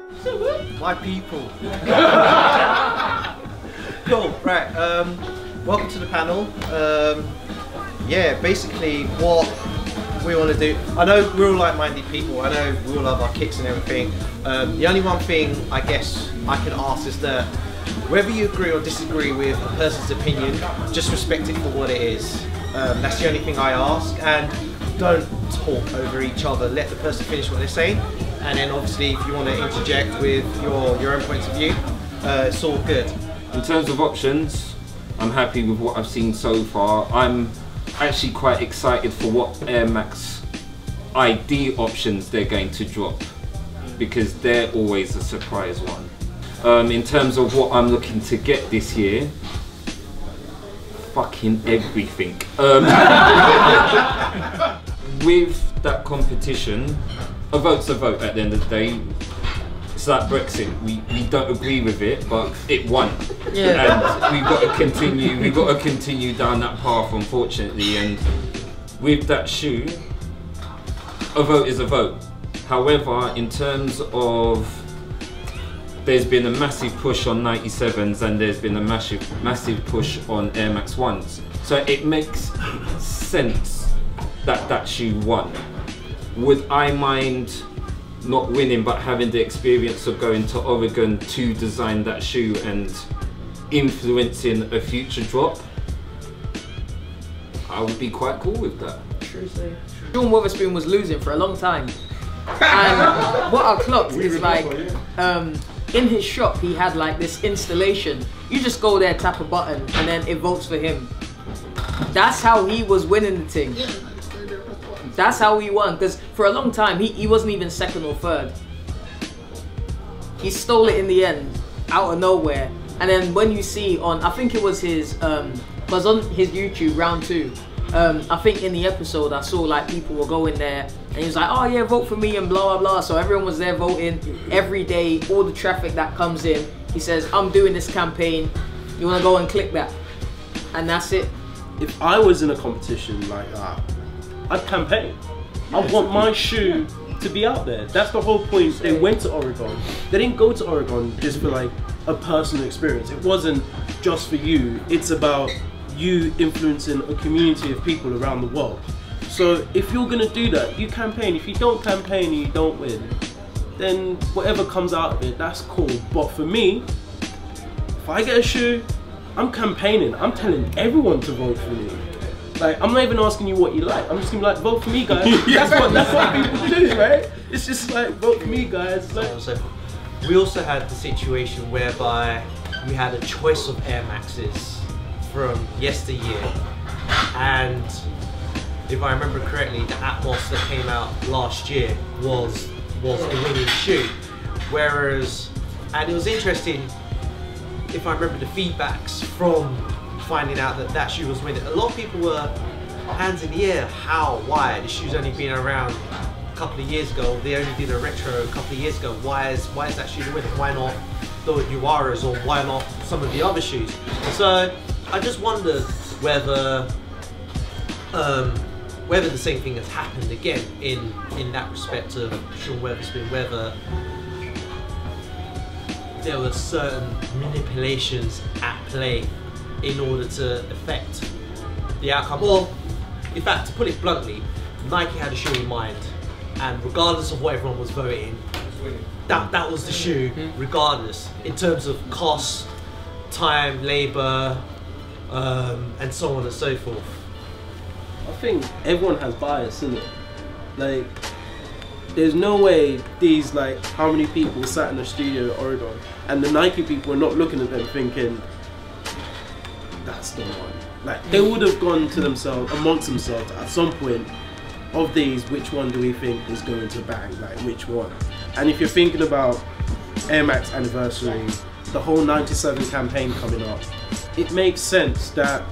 My people. Cool, right, welcome to the panel. Yeah, basically what we want to do, I know we're all like-minded people, I know we all love our kicks and everything. The only one thing I guess I can ask is that whether you agree or disagree with a person's opinion, just respect it for what it is. That's the only thing I ask, and don't talk over each other. Let the person finish what they're saying, and then obviously if you want to interject with your own points of view, it's all good. In terms of options, I'm happy with what I've seen so far. I'm actually quite excited for what Air Max ID options they're going to drop, because they're always a surprise one. In terms of what I'm looking to get this year, fucking everything. With that competition, a vote's a vote at the end of the day. It's like Brexit. We don't agree with it, but it won. Yeah. And we've got to continue down that path, unfortunately. And with that shoe, a vote is a vote. However, in terms of, there's been a massive push on 97s and there's been a massive push on Air Max 1s. So it makes sense that that shoe won. Would I mind not winning but having the experience of going to Oregon to design that shoe and influencing a future drop? I would be quite cool with that. True. Sean Wotherspoon was losing for a long time. And what I clocked is like, in his shop he had like this installation. You just go there, tap a button, and then it votes for him. That's how he was winning the thing. That's how he won, because for a long time he wasn't even second or third. He stole it in the end, out of nowhere. And then when you see on, I think it was his, because on his YouTube round 2, I think in the episode I saw like people were going there and he was like, oh yeah, vote for me and blah blah blah. So everyone was there voting every day, all the traffic that comes in. He says, I'm doing this campaign, you want to go and click that, and that's it. If I was in a competition like that, I'd campaign. I want my shoe to be out there. That's the whole point. They went to Oregon. They didn't go to Oregon just for like a personal experience. It wasn't just for you. It's about you influencing a community of people around the world. So if you're gonna do that, you campaign. If you don't campaign and you don't win, then whatever comes out of it, that's cool. But for me, if I get a shoe, I'm campaigning. I'm telling everyone to vote for me. Like, I'm not even asking you what you like. I'm just gonna be like, vote for me, guys. That's what people do, right? It's just like, vote for me, guys. Like, we also had the situation whereby we had a choice of Air Maxes from yesteryear, and if I remember correctly, the Atmos that came out last year was a winning shoe. Whereas, and it was interesting, if I remember the feedbacks from finding out that that shoe was winning, a lot of people were hands in the air. How? Why? The shoe's only been around a couple of years ago. They only did a retro a couple of years ago. Why is that shoe winning? Why not the Uwaras, or why not some of the other shoes? So I just wondered whether the same thing has happened again in that respect of Sean Wotherspoon, whether there were certain manipulations at play in order to affect the outcome. Or, in fact, to put it bluntly, Nike had a shoe in mind, and regardless of what everyone was voting, that was the shoe, regardless, in terms of cost, time, labour, and so on and so forth. I think everyone has bias, innit? Like, there's no way these, like, how many people sat in the studio at Oregon, and the Nike people are not looking at them thinking, that's the one. Like, they would have gone to themselves, amongst themselves, at some point, of these, which one do we think is going to bang? Like, which one? And if you're thinking about Air Max anniversary, the whole 97 campaign coming up, it makes sense that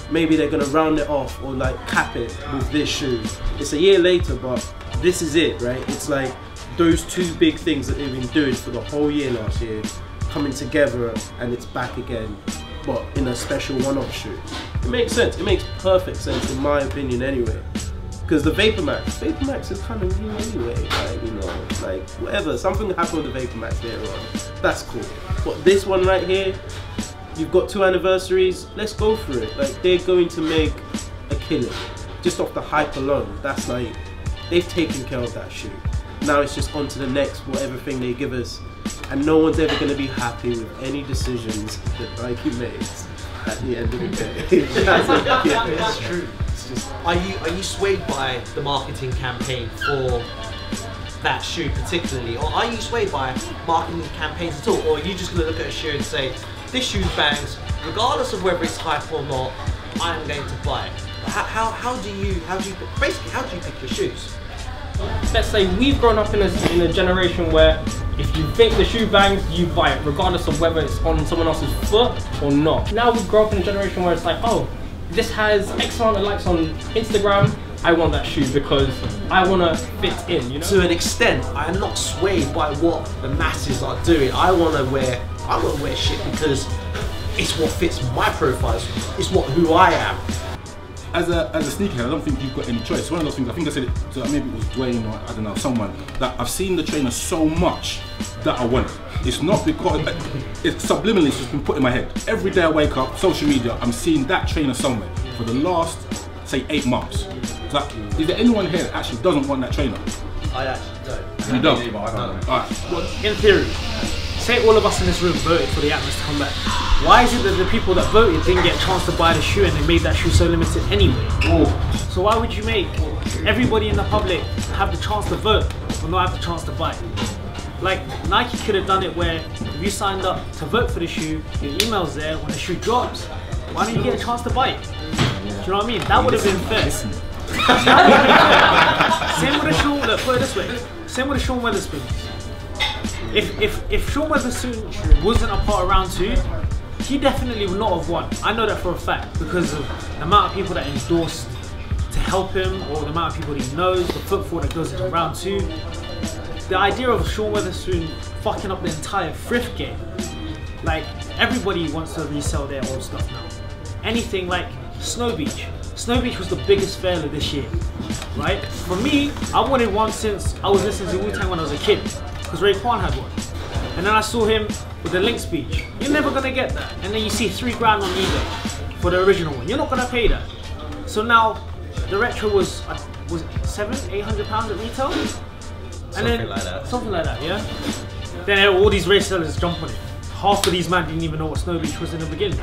maybe they're gonna round it off or like cap it with this shoe. It's a year later, but this is it, right? It's like those two big things that they've been doing for the whole year last year coming together, and it's back again, but in a special one-off shoe. It makes sense. It makes perfect sense in my opinion anyway. Because the Vapor Max is kind of new anyway. Like, you know, like whatever. Something happened with the Vapor Max later on. That's cool. But this one right here, you've got 2 anniversaries. Let's go for it. Like, they're going to make a killing just off the hype alone. That's like, they've taken care of that shoe. Now it's just on to the next whatever thing they give us, and no one's ever going to be happy with any decisions that Nike makes at the end of the day. It's true. It's just, are you swayed by the marketing campaign for that shoe particularly, or are you swayed by marketing campaigns at all, or are you just going to look at a shoe and say, this shoe bangs, regardless of whether it's hype or not, I am going to buy it? How do you pick your shoes? Let's say we've grown up in a generation where if you think the shoe bangs, you buy it, regardless of whether it's on someone else's foot or not. Now we grow up in a generation where it's like, oh, this has X amount of likes on Instagram, I want that shoe because I want to fit in, you know? To an extent, I am not swayed by what the masses are doing. I want to wear shit because it's what fits my profile, it's who I am. As a sneakerhead, I don't think you've got any choice. One of those things, I think I said it to, maybe it was Dwayne or I don't know, someone, that I've seen the trainer so much that I want it. It's not because, it's subliminally, it's just been put in my head. Every day I wake up, social media, I'm seeing that trainer somewhere for the last, say, 8 months. Like, is there anyone here that actually doesn't want that trainer? I actually don't. You don't? No. Alright. Well, in theory, say all of us in this room voted for the Atmos to come back. Why is it that the people that voted didn't get a chance to buy the shoe and they made that shoe so limited anyway? So why would you make everybody in the public have the chance to vote but not have the chance to buy it? Like, Nike could have done it where if you signed up to vote for the shoe, your email's there when the shoe drops. Why don't you get a chance to buy it? Do you know what I mean? That would have been fair. Same with the Sean, look, put it this way. Same with the Sean Weatherspoon. If Sean Weatherspoon wasn't a part of round 2, he definitely would not have won. I know that for a fact because of the amount of people that endorsed to help him, or the amount of people that he knows, the footfall that goes into round 2. The idea of Sean Weatherspoon fucking up the entire thrift game, like everybody wants to resell their old stuff now. Anything like Snow Beach. Snow Beach was the biggest failure this year, right? For me, I wanted one since I was listening to Wu-Tang when I was a kid, because Raekwon had one. And then I saw him with the Lynx Beach. You're never gonna get that. And then you see $3 grand on eBay for the original one. You're not gonna pay that. So now the retro was it £700-800 at retail? Something like that. Something like that, yeah? Then all these resellers jump on it. Half of these men didn't even know what Snow Beach was in the beginning.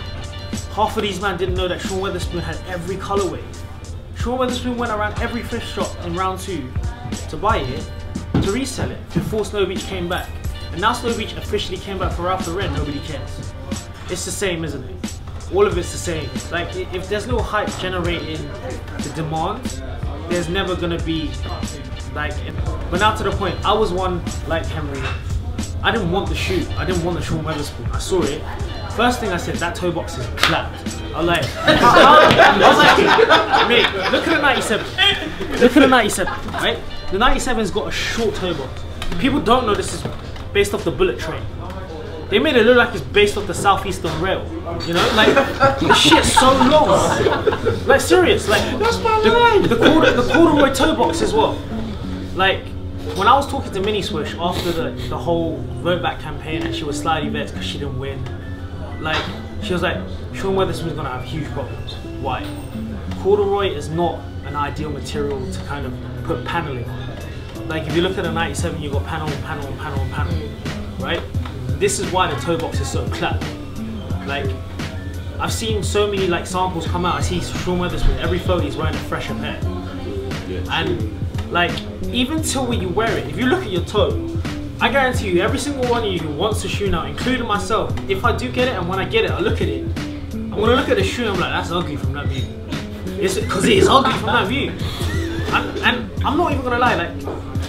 Half of these men didn't know that Sean Weatherspoon had every colorway. Sean Weatherspoon went around every thrift shop in round 2 to buy it, to resell it, before Snow Beach came back. And now Snow Beach officially came back for Ralph Lauren, nobody cares. It's the same, isn't it? All of it's the same. Like, if there's no hype generating the demand, there's never gonna be, like, but now to the point, I was one like Henry. I didn't want the shoe. I didn't want the Sean Weatherspoon. I saw it. First thing I said, that toe box is clapped. I was like, mate, look at the 97. Look at the 97, right? The 97's got a short toe box. People don't know this is based off the bullet train. They made it look like it's based off the Southeastern Rail. You know, like, the shit's so long. Like, serious, like, the corduroy toe box as well. Like, when I was talking to Mini Swish after the whole vote back campaign and she was slightly vexed because she didn't win, like, she was like, Sean Weatherspoon's gonna have huge problems. Why? Corduroy is not an ideal material to kind of put paneling on. Like, if you look at a 97, you've got panel, panel, panel, panel, right? This is why the toe box is so clapped. Like, I've seen so many like samples come out. I see Sean Weatherspoon, every photo he's wearing a fresher pair. And like, even till when you wear it, if you look at your toe, I guarantee you, every single one of you who wants a shoe now, including myself, if I do get it and when I get it, I look at it, I'm gonna look at the shoe and I'm like, that's ugly from that view. Because it is ugly from that view. And I'm not even gonna lie, like,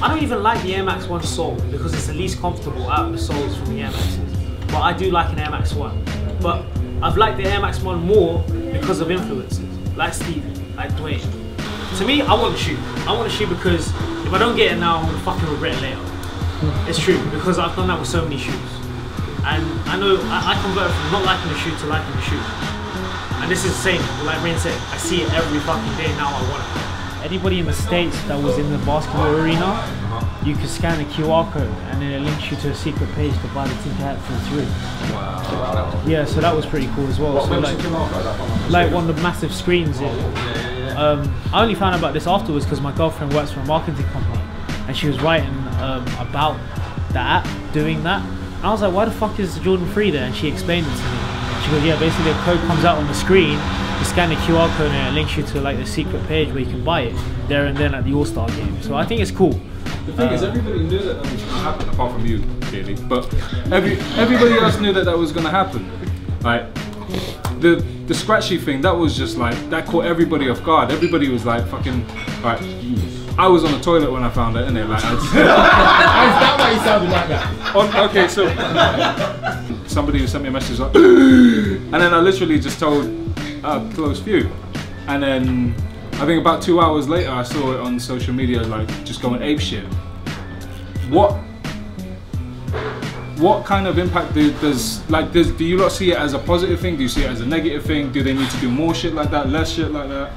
I don't even like the Air Max 1 sole because it's the least comfortable out of the soles from the Air Maxes. But I do like an Air Max 1. But I've liked the Air Max 1 more because of influences, like Steve, like Dwayne. To me, I want a shoe. I want a shoe because if I don't get it now, I'm gonna fucking regret it later. It's true, because I've done that with so many shoes. And I know I converted from not liking the shoe to liking the shoe. And this is the same, like Rain said, I see it every fucking day now, I want it. anybody in the States that was in the basketball arena, you could scan the QR code and then it links you to a secret page to buy the tinker hat for free. Wow. Yeah, so that was pretty cool as well. So like one of the massive screens. I only found out about this afterwards because my girlfriend works for a marketing company and she was writing about the app doing that. And I was like, why the fuck is Jordan 3 there? And she explained it to me. She goes, yeah, basically a code comes out on the screen, you scan the QR code and it links you to like the secret page where you can buy it there and then at the All-Star game. So I think it's cool. The thing is, everybody knew that was going to happen, apart from you, clearly. But everybody else knew that was going to happen. Like the scratchy thing, that was just like that caught everybody off guard. Everybody was like, "Fucking!" Like, I was on the toilet when I found it, innit? Like, Is that why you sounded like that? Okay, so somebody sent me a message like, and then I literally just told a close few, and then I think about 2 hours later I saw it on social media, like just going apeshit. What kind of impact do you lot see it as a positive thing? Do you see it as a negative thing? Do they need to do more shit like that, less shit like that?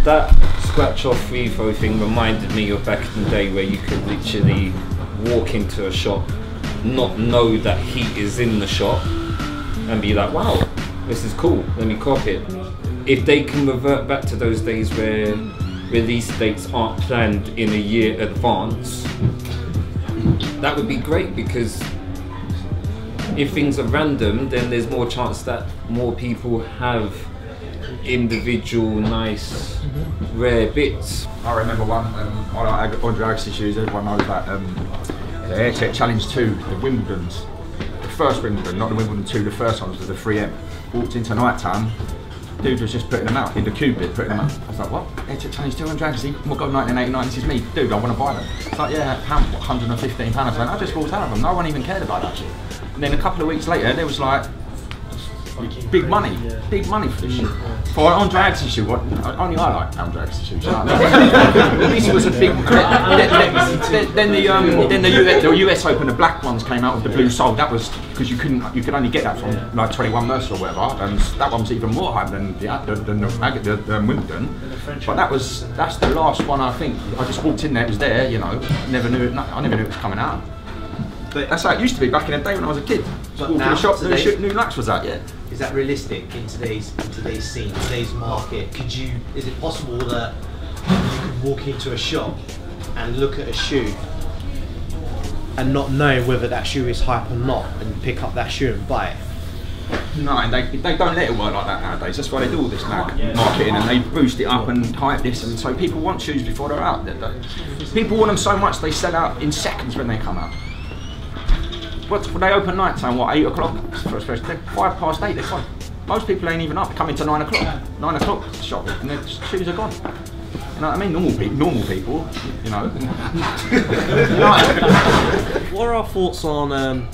That scratch off free throw thing reminded me of back in the day where you could literally walk into a shop, not know that heat is in the shop, and be like, wow, this is cool, let me cop it. If they can revert back to those days where release dates aren't planned in a year advance, that would be great, because if things are random, then there's more chance that more people have individual, nice, rare bits. I remember one, on Andre Agassi shoes, everyone knows that, the Air Tech Challenge 2, the Wimbledons. The first Wimbledon, not the Wimbledon 2, the first one was the 3M. Walked into night time, dude was just putting them out, in the cube bit, putting them out. I was like, what? Air Tech Challenge 2 Andre Agassi? We'll go 1989, this is me. Dude, I want to buy them. It's like, yeah, £115 or something. I just walked out of them, no one even cared about that shit. And then a couple of weeks later, there was like, big money for this shit. For an Andre Agassi shoe, only I like Andre Agassi shoes. You know what I mean? This was a big. Then the US Open, the black ones came out with the blue sole. That was because you could only get that from like 21 Mercer or whatever, and that one was even more hype than the Wimbledon. But that's the last one I think. I just walked in there, it was there, you know. I never knew it was coming out. But that's how it used to be back in the day when I was a kid. Just walk in the shop, new Lux was out, yeah. Is that realistic in today's scene, today's market? Is it possible that you could walk into a shop and look at a shoe and not know whether that shoe is hype or not, and pick up that shoe and buy it? No, and they don't let it work like that nowadays. That's why they do all this marketing, and they boost it up and hype this, and so people want shoes before they're out. People want them so much they sell out in seconds when they come out. They open night time, what, 8 o'clock? 5 past 8, they're gone. Most people ain't even up, they come into 9 o'clock. 9 o'clock, shop, and their shoes are gone. You know what I mean? Normal people, you know. What are our thoughts on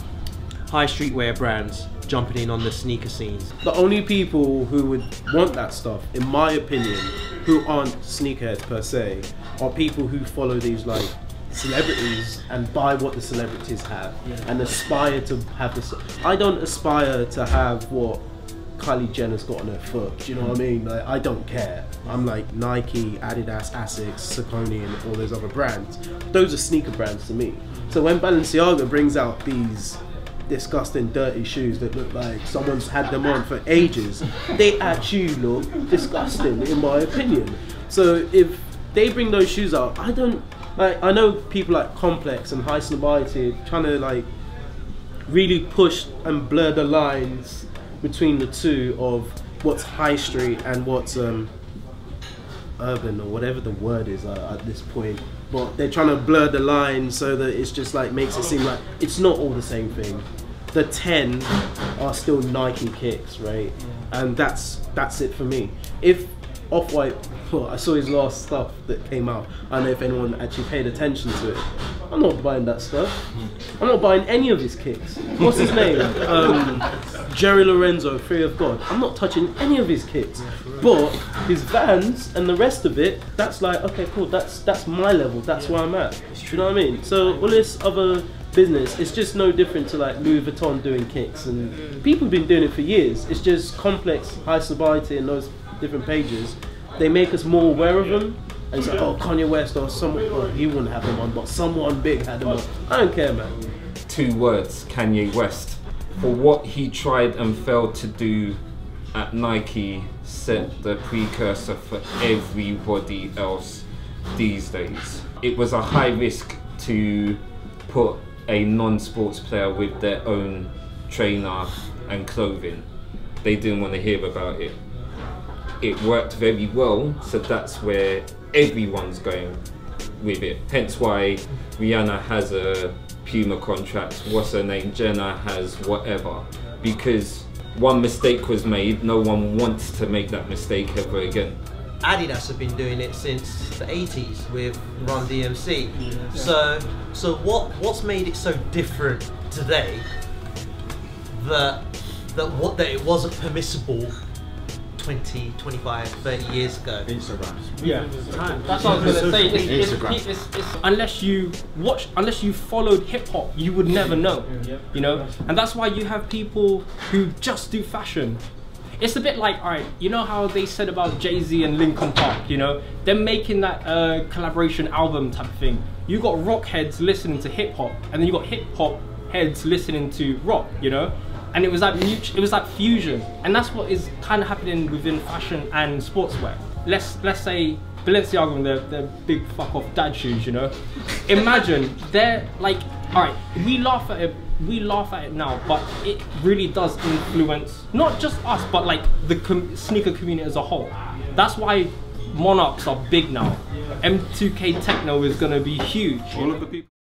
high streetwear brands jumping in on the sneaker scenes? The only people who would want that stuff, in my opinion, who aren't sneakerheads per se, are people who follow these like celebrities and buy what the celebrities have and aspire to have this. I don't aspire to have what Kylie Jenner's got on her foot. Do you know what I mean? Like, I don't care. I'm like Nike, Adidas, Asics, Saucony, and all those other brands. Those are sneaker brands to me. So when Balenciaga brings out these disgusting, dirty shoes that look like someone's had them on for ages, they actually look disgusting, in my opinion. So if they bring those shoes out, I don't. Like, I know people like Complex and High Snobiety trying to like really push and blur the lines between the two of what's high street and what's urban, or whatever the word is at this point. But they're trying to blur the lines so that it's just like makes it seem like it's not all the same thing. The 10 are still Nike kicks, right? And that's it for me. If Off-White, I saw his last stuff that came out. I don't know if anyone actually paid attention to it. I'm not buying that stuff. I'm not buying any of his kicks. What's his name? Jerry Lorenzo, Fear of God. I'm not touching any of his kicks. But his Vans and the rest of it, that's like, okay, cool, that's my level, that's where I'm at. Do you know what I mean? So all this other business, it's just no different to like Louis Vuitton doing kicks, and people have been doing it for years. It's just Complex, High Snobiety and those different pages they make us more aware of them. And it's like, oh, Kanye West or someone, well, he wouldn't have them on, but someone big had them on. I don't care, man. 2 words, Kanye West. For what he tried and failed to do at Nike, set the precursor for everybody else these days. It was a high risk to put a non-sports player with their own trainer and clothing. They didn't want to hear about it. It worked very well, so that's where everyone's going with it. Hence why Rihanna has a Puma contract, what's her name, Jenna has whatever. Because one mistake was made, no one wants to make that mistake ever again. Adidas have been doing it since the 80s with Run DMC. So what's made it so different today that it wasn't permissible 20, 25, 30 years ago? Instagram. Yeah, That's what I was gonna say. Instagram. It's Unless you followed hip hop, you would never know, you know. And that's why you have people who just do fashion. It's a bit like, alright, you know how they said about Jay-Z and Linkin Park, you know, them making that collaboration album type of thing. You got rock heads listening to hip hop, and then you got hip hop heads listening to rock, you know. And it was like fusion, and that's what is kind of happening within fashion and sportswear. Let's say Balenciaga and their big fuck off dad shoes, you know. Imagine they're like, all right, we laugh at it now, but it really does influence not just us, but like the sneaker community as a whole. That's why Monarchs are big now. M2K Techno is gonna be huge. All of the people.